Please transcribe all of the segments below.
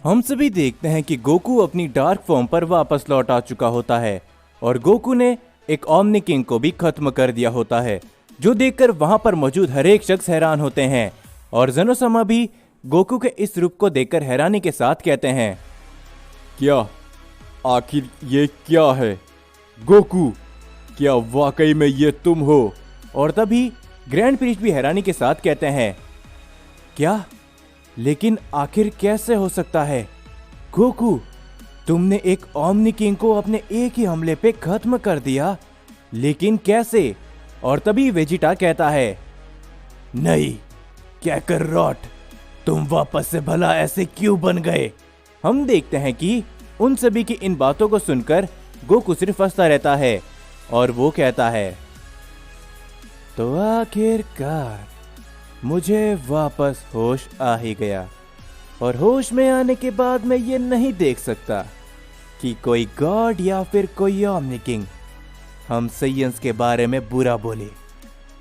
हम सभी देखते हैं कि गोकू अपनी डार्क फॉर्म पर वापस लौट आ चुका होता है और गोकू ने एक ओमनी किंग को भी खत्म कर दिया होता है, जो देखकर वहां पर मौजूद हर एक शख्स हैरान होते हैं। और ज़ेनोसामा भी गोकू के इस रूप को देखकर हैरानी के साथ कहते हैं, क्या आखिर ये क्या है गोकू, क्या वाकई में ये तुम हो? और तभी ग्रैंड प्रीस्ट भी हैरानी के साथ कहते हैं, क्या? लेकिन आखिर कैसे हो सकता है गोकू, तुमने एक ओमनी किंग को अपने एक ही हमले पे खत्म कर दिया, लेकिन कैसे? और तभी वेजिटा कहता है, नहीं कैकरॉट, तुम वापस से भला ऐसे क्यों बन गए? हम देखते हैं कि उन सभी की इन बातों को सुनकर गोकू सिर्फ हंसता रहता है और वो कहता है, तो आखिरकार मुझे वापस होश आ ही गया। और होश में आने के बाद मैं ये नहीं देख सकता कि कोई गॉड या फिर कोई ओमनी किंग हम सैयंस के बारे में बुरा बोले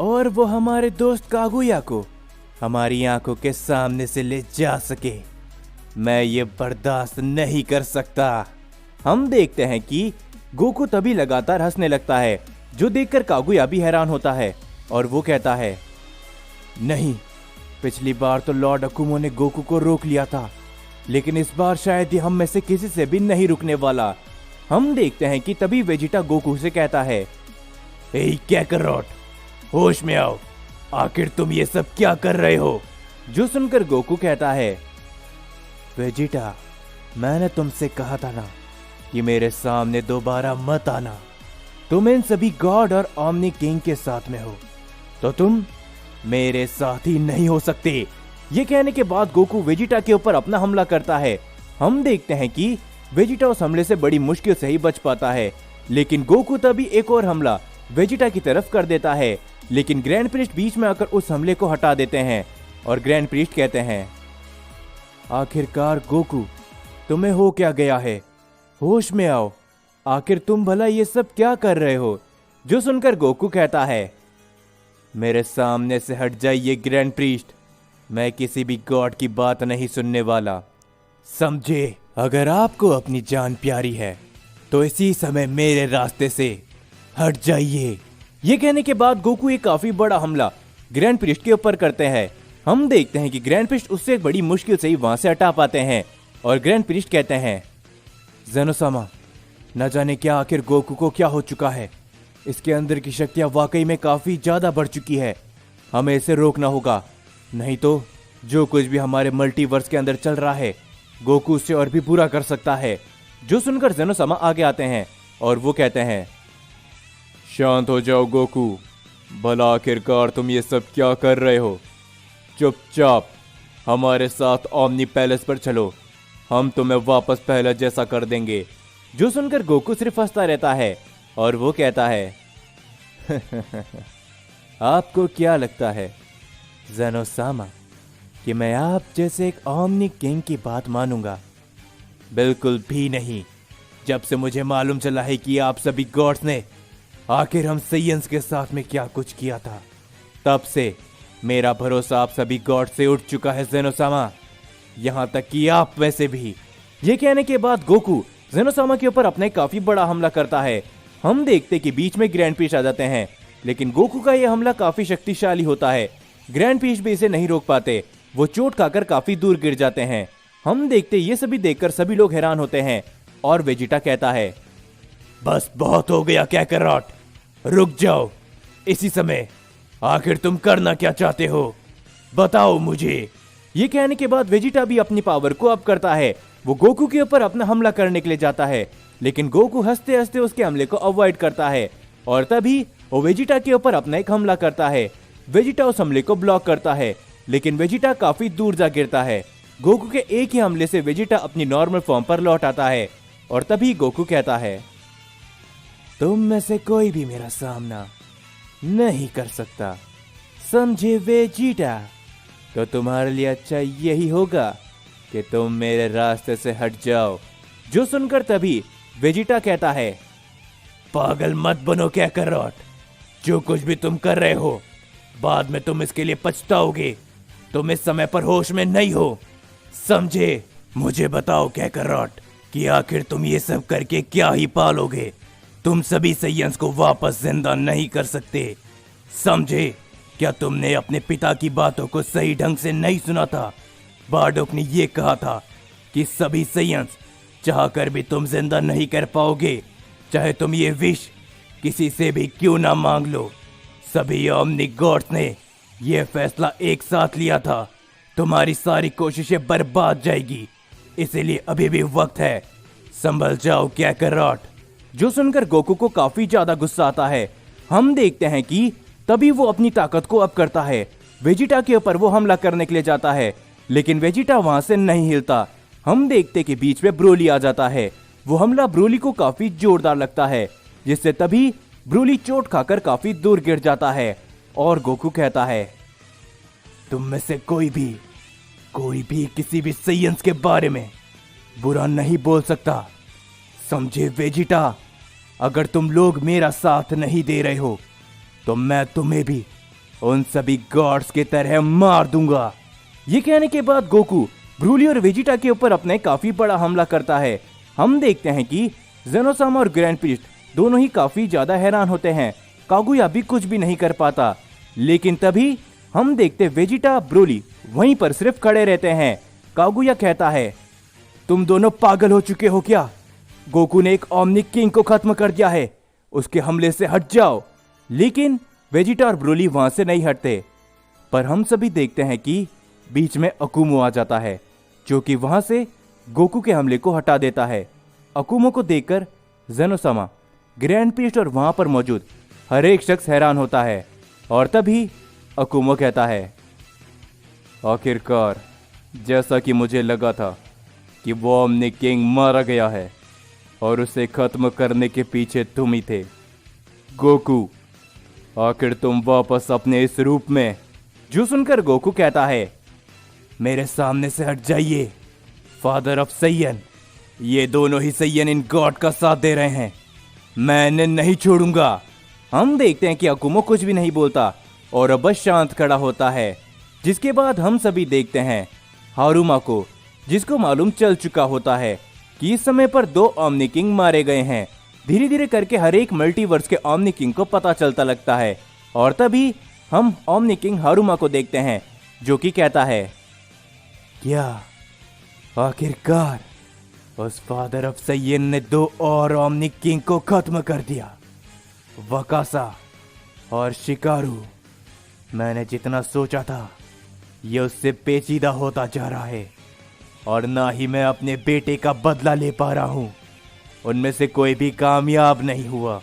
और वो हमारे दोस्त कागुया को हमारी आंखों के सामने से ले जा सके। मैं ये बर्दाश्त नहीं कर सकता। हम देखते हैं कि गोकू तभी लगातार हंसने लगता है, जो देखकर कागुया भी हैरान होता है और वो कहता है, नहीं, पिछली बार तो लॉर्ड अकुमो ने गोकू को रोक लिया था, लेकिन इस बार शायद ही हम में से किसी से भी नहीं रुकने वाला। हम देखते हैं कि तभी वेजिटा गोकू से कहता है, ए कैकरॉट, होश में आओ, आखिर तुम ये सब क्या कर रहे हो? जो सुनकर गोकू कहता है, वेजिटा, मैंने तुमसे कहा था ना कि मेरे सामने दोबारा मत आना। तुम इन सभी गॉड और ओमनी किंग के साथ में हो, तो तुम मेरे साथ ही नहीं हो सकते। ये कहने के बाद गोकू वेजिटा के ऊपर अपना हमला करता है। हम देखते हैं कि वेजिटा उस हमले से बड़ी मुश्किल से ही बच पाता है, लेकिन गोकू तभी एक और हमला वेजिटा की तरफ कर देता है, लेकिन ग्रैंड प्रीस्ट बीच में आकर उस हमले को हटा देते हैं और ग्रैंड प्रीस्ट कहते हैं, आखिरकार गोकू, तुम्हें हो क्या गया है? होश में आओ, आखिर तुम भला ये सब क्या कर रहे हो? जो सुनकर गोकू कहता है, मेरे सामने से हट जाइए ग्रैंड प्रीस्ट, मैं किसी भी गॉड की बात नहीं सुनने वाला, समझे? अगर आपको अपनी जान प्यारी है तो इसी समय मेरे रास्ते से हट जाइए। ये कहने के बाद गोकू एक काफी बड़ा हमला ग्रैंड प्रीस्ट के ऊपर करते हैं। हम देखते हैं कि ग्रैंड प्रीस्ट उससे एक बड़ी मुश्किल से ही वहां से हटा पाते हैं और ग्रैंड प्रीस्ट कहते हैं, ज़ेनोसामा, न जाने क्या आखिर गोकू को क्या हो चुका है। इसके अंदर की शक्तियां वाकई में काफी ज्यादा बढ़ चुकी है। हमें इसे रोकना होगा, नहीं तो जो कुछ भी हमारे मल्टीवर्स के अंदर चल रहा है गोकू उससे और भी बुरा कर सकता है। जो सुनकर ज़ेनोसामा आगे आते हैं और वो कहते हैं, शांत हो जाओ गोकू, भला आखिरकार तुम ये सब क्या कर रहे हो? चुपचाप हमारे साथ ओमनी पैलेस पर चलो, हम तुम्हें वापस पहले जैसा कर देंगे। जो सुनकर गोकू सिर्फ हंसता रहता है और वो कहता है, आपको क्या लगता है ज़ेनोसामा कि मैं आप जैसे एक ओमनी किंग की बात मानूंगा? बिल्कुल भी नहीं। जब से मुझे मालूम चला है कि आप सभी गॉड्स ने आखिर हम सैयंस के साथ में क्या कुछ किया था, तब से मेरा भरोसा आप सभी गॉड से उठ चुका है ज़ेनोसामा, यहां तक कि आप वैसे भी। ये कहने के बाद गोकू ज़ेनोसामा के ऊपर अपना काफी बड़ा हमला करता है। हम देखते कि बीच में ग्रैंड प्रीस्ट आ जाते हैं, लेकिन गोकू का यह हमला काफी शक्तिशाली होता है। ग्रैंड प्रीस्ट भी इसे नहीं रोक पाते, वो चोट खाकर काफी दूर गिर जाते हैं। हम देखते ये सभी देखकर सभी लोग हैरान होते हैं और वेजिटा कहता है, बस बहुत हो गया कैकरॉट, रुक जाओ इसी समय, आखिर तुम करना क्या चाहते हो, बताओ मुझे। ये कहने के बाद वेजिटा भी अपनी पावर को अप करता है। वो गोकू के ऊपर अपना हमला करने के लिए जाता है, लेकिन गोकू हंसते हंसते उसके हमले को अवॉइड करता है और तभी वो वेजिटा के ऊपर अपना एक हमला करता है। वेजिटा उस हमले को ब्लॉक करता है, लेकिन वेजिटा काफी दूर जा गिरता है। गोकू के एक ही हमले से वेजिटा अपनी नॉर्मल फॉर्म पर लौट आता है और तभी गोकू कहता है, तुम में से कोई भी मेरा सामना नहीं कर सकता, समझे वेजिटा? तो तुम्हारे लिए अच्छा यही होगा कि तुम मेरे रास्ते से हट जाओ। जो सुनकर तभी वेजिटा कहता है, पागल मत बनो कैकरॉट, जो कुछ भी तुम कर रहे हो बाद में तुम इसके लिए पछताओगे। तुम इस समय पर होश में नहीं हो, समझे? मुझे बताओ कैकरॉट कि आखिर तुम ये सब करके क्या ही पालोगे। तुम सभी सैयन्स को वापस जिंदा नहीं कर सकते, समझे? क्या तुमने अपने पिता की बातों को सही ढंग से नहीं सुना था? बार्डोक ने ये कहा था कि सभी सैयन्स चाहकर भी तुम जिंदा नहीं कर पाओगे, चाहे तुम ये विश किसी से भी क्यों ना मांग लो। सभी ओमनिक गॉड्स ने यह फैसला एक साथ लिया था। तुम्हारी सारी कोशिशें बर्बाद जाएगी, इसीलिए अभी भी वक्त है। संभल जाओ कैकरॉट। जो सुनकर गोकू को काफी ज्यादा गुस्सा आता है। हम देखते हैं कि तभी वो अपनी ताकत को अप करता है। वेजिटा के ऊपर वो हमला करने के लिए जाता है, लेकिन वेजिटा वहां से नहीं हिलता। हम देखते कि बीच में ब्रोली आ जाता है। वो हमला ब्रोली को काफी जोरदार लगता है, जिससे तभी ब्रोली चोट खाकर काफी दूर गिर जाता है। और गोकू कहता है, तुम में से कोई भी किसी भी सैयन्स के बारे में बुरा नहीं बोल सकता, समझे वेजिटा? अगर तुम लोग मेरा साथ नहीं दे रहे हो तो मैं तुम्हें भी उन सभी गॉड्स के तरह मार दूंगा। ये कहने के बाद गोकू ब्रोली और वेजिटा के ऊपर अपने काफी बड़ा हमला करता है। हम देखते हैं कि जेनोसामा और ग्रैंड प्रीस्ट दोनों ही काफी ज्यादा हैरान होते हैं। कागुया भी कुछ भी नहीं कर पाता, लेकिन तभी हम देखते वेजिटा ब्रोली वहीं पर सिर्फ खड़े रहते हैं। कागुया कहता है, तुम दोनों पागल हो चुके हो क्या? गोकू ने एक ओमनिक किंग को खत्म कर दिया है, उसके हमले से हट जाओ। लेकिन वेजिटा और ब्रोली वहां से नहीं हटते। पर हम सभी देखते हैं कि बीच में अकुमो आ जाता है, जो कि वहां से गोकू के हमले को हटा देता है। अकुमो को देखकर जेनोसामा, ग्रैंड प्रीस्ट और वहां पर मौजूद हर एक शख्स हैरान होता है। और तभी अकुमो कहता है, आखिरकार जैसा कि मुझे लगा था कि वो ओमनिक किंग मारा गया है और उसे खत्म करने के पीछे तुम ही थे। गोकू, आखिर तुम वापस अपने इस रूप में। जो सुनकर गोकू कहता है, मेरे सामने से हट जाइए फादर ऑफ सैयन। ये दोनों ही सैयन इन गॉड का साथ दे रहे हैं, मैं इन्हें नहीं छोड़ूंगा। हम देखते हैं कि अकुमो कुछ भी नहीं बोलता और अब बस शांत खड़ा होता है। जिसके बाद हम सभी देखते हैं हारुमा को, जिसको मालूम चल चुका होता है कि इस समय पर 2 ओमनिक किंग मारे गए हैं। धीरे धीरे करके हर एक मल्टीवर्स के ओमनिक किंग को पता चलता लगता है। और तभी हम ओमनिक किंग हारुमा को देखते हैं, जो कि कहता है, क्या आखिरकार उस फादर ऑफ सैयन ने 2 और ओमनिक किंग को खत्म कर दिया, वकासा और शिकारू। मैंने जितना सोचा था ये उससे पेचीदा होता जा रहा है, और ना ही मैं अपने बेटे का बदला ले पा रहा हूं। उनमें से कोई भी कामयाब नहीं हुआ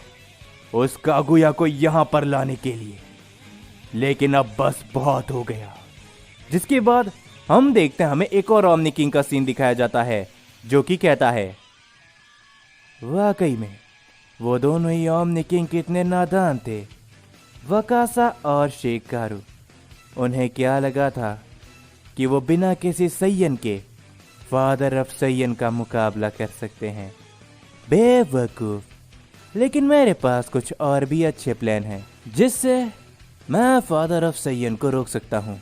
उस कागुया को यहां पर लाने के लिए, लेकिन अब बस बहुत हो गया। जिसके बाद हम देखते हैं हमें एक और ओमनिक किंग का सीन दिखाया जाता है, जो कि कहता है, वाकई में वो दोनों ही ओमनिक किंग कितने नादान थे, वकासा और शिकारू। उन्हें क्या लगा था कि वो बिना किसी सैयन के फादर ऑफ सैयन का मुकाबला कर सकते हैं। बेवकूफ। लेकिन मेरे पास कुछ और भी अच्छे प्लान हैं, जिससे मैं फादर ऑफ सैयन को रोक सकता हूँ।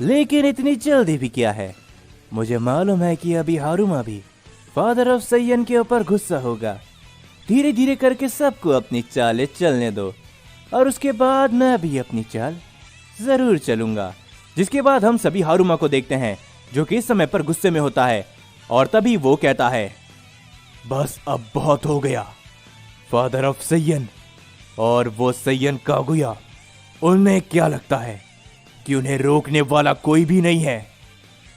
लेकिन इतनी जल्दी भी क्या है? मुझे मालूम है कि अभी हारुमा भी फादर ऑफ सैयन के ऊपर गुस्सा होगा। धीरे धीरे करके सबको अपनी चालें चलने दो, और उसके बाद मैं भी अपनी चाल जरूर चलूंगा। जिसके बाद हम सभी हारुमा को देखते हैं, जो कि इस समय पर गुस्से में होता है। और तभी वो कहता है, बस अब बहुत हो गया। फादर ऑफ सैयन और वो सैयन कागुया, उन्हें क्या लगता है कि उन्हें रोकने वाला कोई भी नहीं है?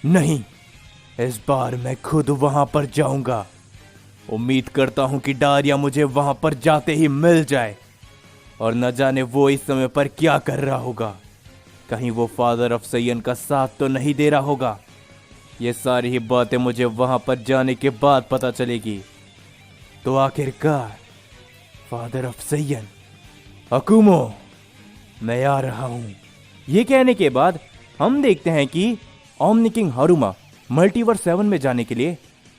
नहीं, इस बार मैं खुद वहां पर जाऊंगा। उम्मीद करता हूं कि डारिया मुझे वहां पर जाते ही मिल जाए, और न जाने वो इस समय पर क्या कर रहा होगा। कहीं वो फादर ऑफ सैयन का साथ तो नहीं दे रहा होगा। ये सारी ही बातें मुझे वहां पर जाने के बाद पता चलेगी। तो आखिरकार फादर ऑफ सैयन, अकुमो, मैं आ रहा हूं। ये कहने के बाद हम देखते हैं कि ओमनिक किंग हारुमा मल्टीवर्स 7 में जाने के लिए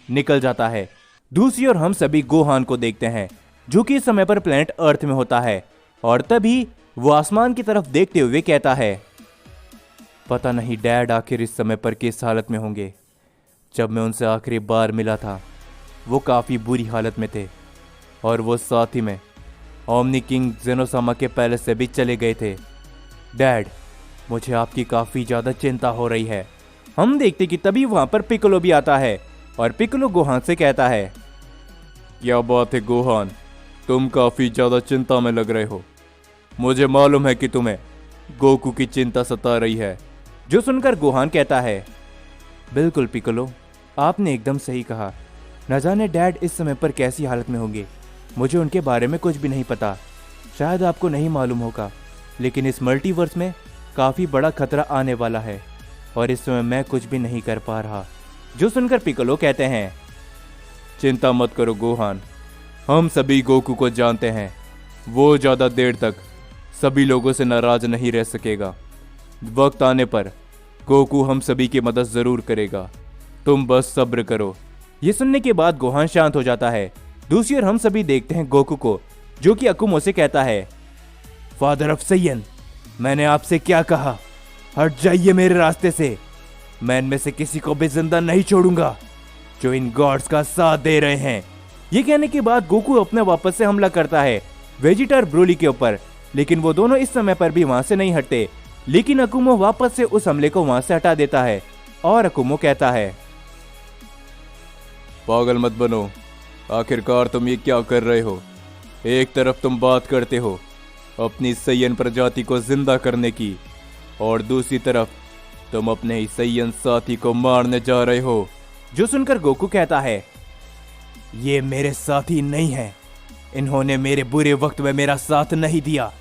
निकल जाता है। दूसरी ओर हम सभी गोहान को देखते हैं, जो कि इस समय पर प्लेनेट अर्थ में होता है। और तभी वो आसमान की तरफ देखते हुए कहता है, पता नहीं डैड आखिर इस समय पर किस हालत में होंगे। जब मैं उनसे आखिरी बार मिला था वो काफ़ी बुरी हालत में थे और वो साथ ही में ओमनी किंग जेनोसामा के पैलेस से भी चले गए थे। डैड, मुझे आपकी काफ़ी ज़्यादा चिंता हो रही है। हम देखते कि तभी वहाँ पर पिकोलो भी आता है और पिकोलो गोहान से कहता है, क्या बात है गोहान, तुम काफी ज्यादा चिंता में लग रहे हो। मुझे मालूम है कि तुम्हें गोकू की चिंता सता रही है। जो सुनकर गोहान कहता है, बिल्कुल पिकोलो, आपने एकदम सही कहा। न जाने डैड इस समय पर कैसी हालत में होंगे। मुझे उनके बारे में कुछ भी नहीं पता। शायद आपको नहीं मालूम होगा, लेकिन इस मल्टीवर्स में काफ़ी बड़ा खतरा आने वाला है और इस समय मैं कुछ भी नहीं कर पा रहा। जो सुनकर पिकोलो कहते हैं, चिंता मत करो गोहान, हम सभी गोकू को जानते हैं। वो ज़्यादा देर तक सभी लोगों से नाराज नहीं रह सकेगा। वक्त आने पर गोकू हम सभी की मदद ज़रूर करेगा। तुम बस सब्र करो। ये सुनने के बाद गोहान शांत हो जाता है। दूसरी ओर हम सभी देखते हैं गोकू को, जो कि अकुमो से कहता है, फादर ऑफ सैयन, मैंने आपसे क्या कहा? हट जाइए मेरे रास्ते से। मैं इनमें से किसी को भी जिंदा नहीं छोड़ूंगा जो इन गॉड्स का साथ दे रहे हैं। ये कहने के बाद गोकू अपने वापस से हमला करता है वेजिटा और ब्रोली के ऊपर, लेकिन वो दोनों इस समय पर भी वहां से नहीं हटते। लेकिन अकुमो वापस से उस हमले को वहां से हटा देता है और अकुमो कहता है, पागल मत बनो, आखिरकार तुम ये क्या कर रहे हो? एक तरफ तुम बात करते हो अपनी सैयन प्रजाति को जिंदा करने की और दूसरी तरफ तुम अपने ही सैयन साथी को मारने जा रहे हो। जो सुनकर गोकू कहता है, ये मेरे साथी नहीं है, इन्होंने मेरे बुरे वक्त में मेरा साथ नहीं दिया,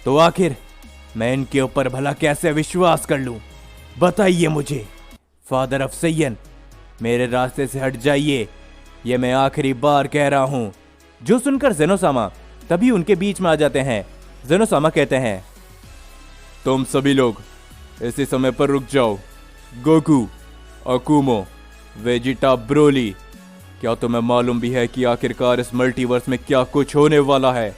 तो आखिर मैं इनके ऊपर भला कैसे विश्वास कर लूं? बताइए मुझे। फादर ऑफ सैयन, मेरे रास्ते से हट जाइए, ये मैं आखिरी बार कह रहा हूं। जो सुनकर जेनोसामा तभी उनके बीच में आ जाते हैं। जेनोसामा कहते हैं, तुम सभी लोग इसी समय पर रुक जाओ। गोकू, अकुमो, वेजिटा, ब्रोली, क्या तुम्हें मालूम भी है कि आखिरकार इस मल्टीवर्स में क्या कुछ होने वाला है?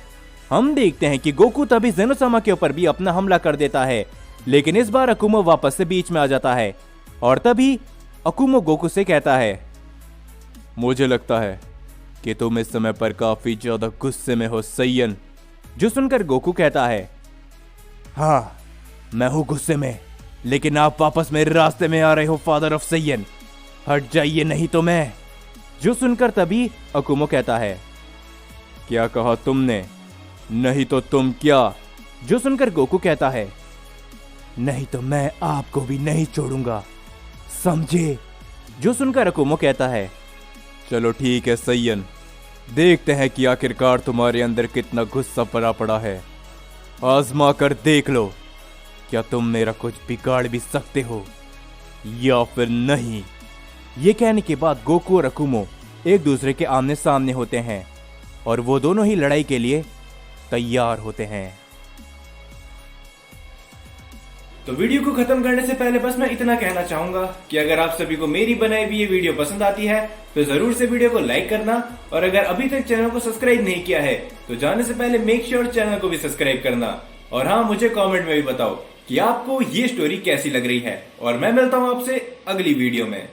हम देखते हैं कि गोकू तभी जेनोसामा के ऊपर भी अपना हमला कर देता है, लेकिन इस बार अकुमो वापस से बीच में आ जाता है और तभी अकुमो गोकू से कहता है, मुझे लगता है कि तुम इस समय पर काफी ज्यादा गुस्से में हो सैयन। जो सुनकर गोकू कहता है, हाँ मैं हूं गुस्से में, लेकिन आप वापस मेरे रास्ते में आ रहे हो फादर ऑफ सैयन, हट जाइए नहीं तो मैं। जो सुनकर तभी अकुमो कहता है, क्या कहा तुमने? नहीं तो तुम क्या? जो सुनकर गोकू कहता है, नहीं तो मैं आपको भी नहीं छोड़ूंगा, समझे? जो सुनकर अकुमो कहता है, चलो ठीक है सैयन, देखते हैं कि आखिरकार तुम्हारे अंदर कितना गुस्सा भरा पड़ा है। आजमा कर देख लो, क्या तुम मेरा कुछ बिगाड़ भी सकते हो या फिर नहीं। ये कहने के बाद गोकू और अकुमो एक दूसरे के आमने सामने होते हैं और वो दोनों ही लड़ाई के लिए तैयार होते हैं। तो वीडियो को खत्म करने से पहले बस मैं इतना कहना चाहूंगा कि अगर आप सभी को मेरी बनाई हुई ये वीडियो पसंद आती है तो जरूर से वीडियो को लाइक करना, और अगर अभी तक चैनल को सब्सक्राइब नहीं किया है तो जाने से पहले मेक श्योर चैनल को भी सब्सक्राइब करना। और हाँ, मुझे कमेंट में भी बताओ कि आपको ये स्टोरी कैसी लग रही है, और मैं मिलता हूँ आपसे अगली वीडियो में।